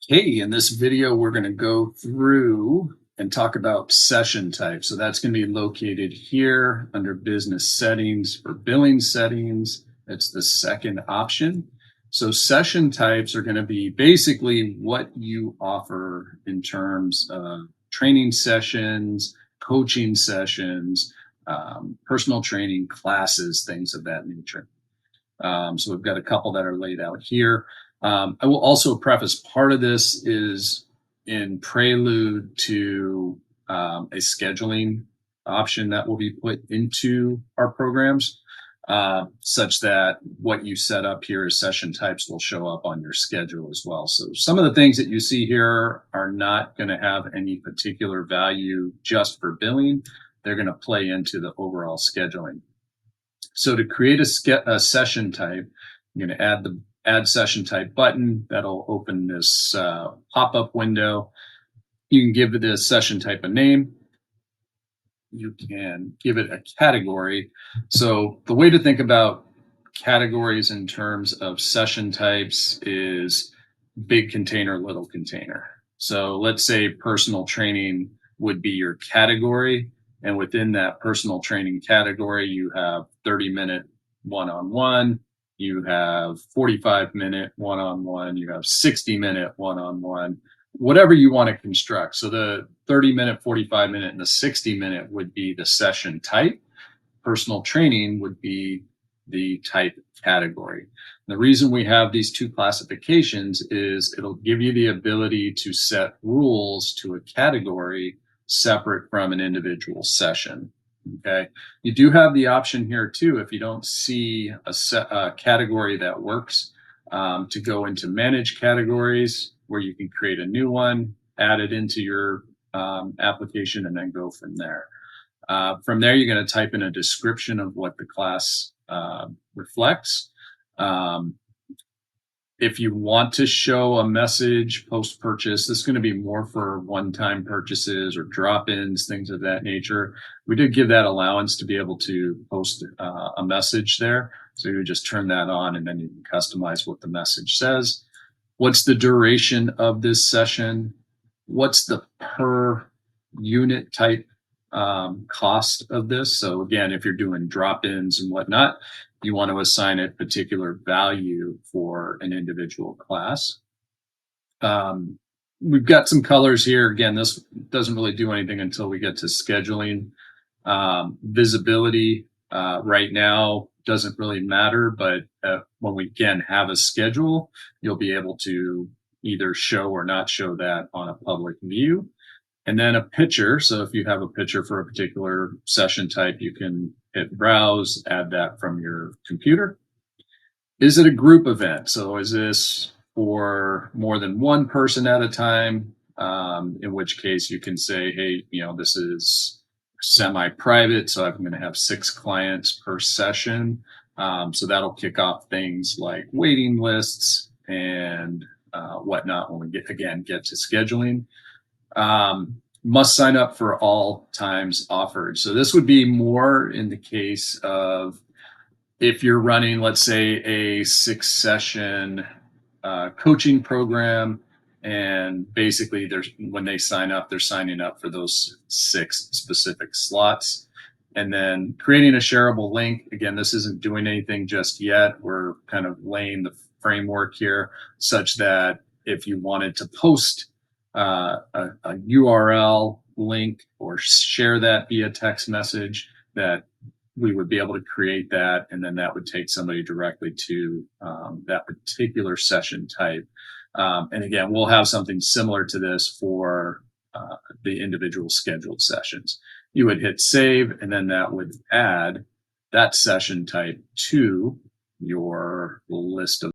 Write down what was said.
Hey, in this video, we're going to go through and talk about session types. So that's going to be located here under business settings for billing settings. It's the second option. So session types are going to be basically what you offer in terms of training sessions, coaching sessions, personal training classes, things of that nature. So we've got a couple that are laid out here. I will also preface part of this is in prelude to a scheduling option that will be put into our programs, such that what you set up here as session types will show up on your schedule as well. So some of the things that you see here are not going to have any particular value just for billing. They're going to play into the overall scheduling. So to create a session type, I'm going to add the add session type button. That'll open this pop-up window. You can give the session type a name. You can give it a category. So the way to think about categories in terms of session types is big container, little container. So let's say personal training would be your category. And within that personal training category, you have 30-minute one-on-one, you have 45-minute one-on-one, you have 60-minute one-on-one, whatever you want to construct. So the 30-minute, 45-minute, and the 60-minute would be the session type. Personal training would be the type category. The reason we have these two classifications is it'll give you the ability to set rules to a category separate from an individual session. Okay. You do have the option here too, if you don't see a category that works, to go into manage categories where you can create a new one, add it into your application, and then go from there. From there, you're going to type in a description of what the class reflects. Um, if you want to show a message post-purchase, this is going to be more for one-time purchases or drop-ins, things of that nature. We did give that allowance to be able to post a message there. So you would just turn that on and then you can customize what the message says. What's the duration of this session? What's the per unit type cost of this? So again, if you're doing drop-ins and whatnot, you want to assign a particular value for an individual class. We've got some colors here. Again, this doesn't really do anything until we get to scheduling. Visibility right now doesn't really matter, but when we again have a schedule, you'll be able to either show or not show that on a public view. And then a picture. So if you have a picture for a particular session type, you can hit browse, add that from your computer. Is it a group event? So is this for more than one person at a time? In which case you can say, hey, this is semi-private, so I'm going to have 6 clients per session. So that'll kick off things like waiting lists and whatnot when we get to scheduling. Must sign up for all times offered. So this would be more in the case of if you're running, let's say, a 6-session coaching program, and basically when they sign up, they're signing up for those 6 specific slots. And then creating a shareable link. Again, this isn't doing anything just yet. We're kind of laying the framework here such that if you wanted to post a URL link or share that via text message, that we would be able to create that, and then that would take somebody directly to that particular session type. And again, we'll have something similar to this for the individual scheduled sessions. You would hit save, and then that would add that session type to your list of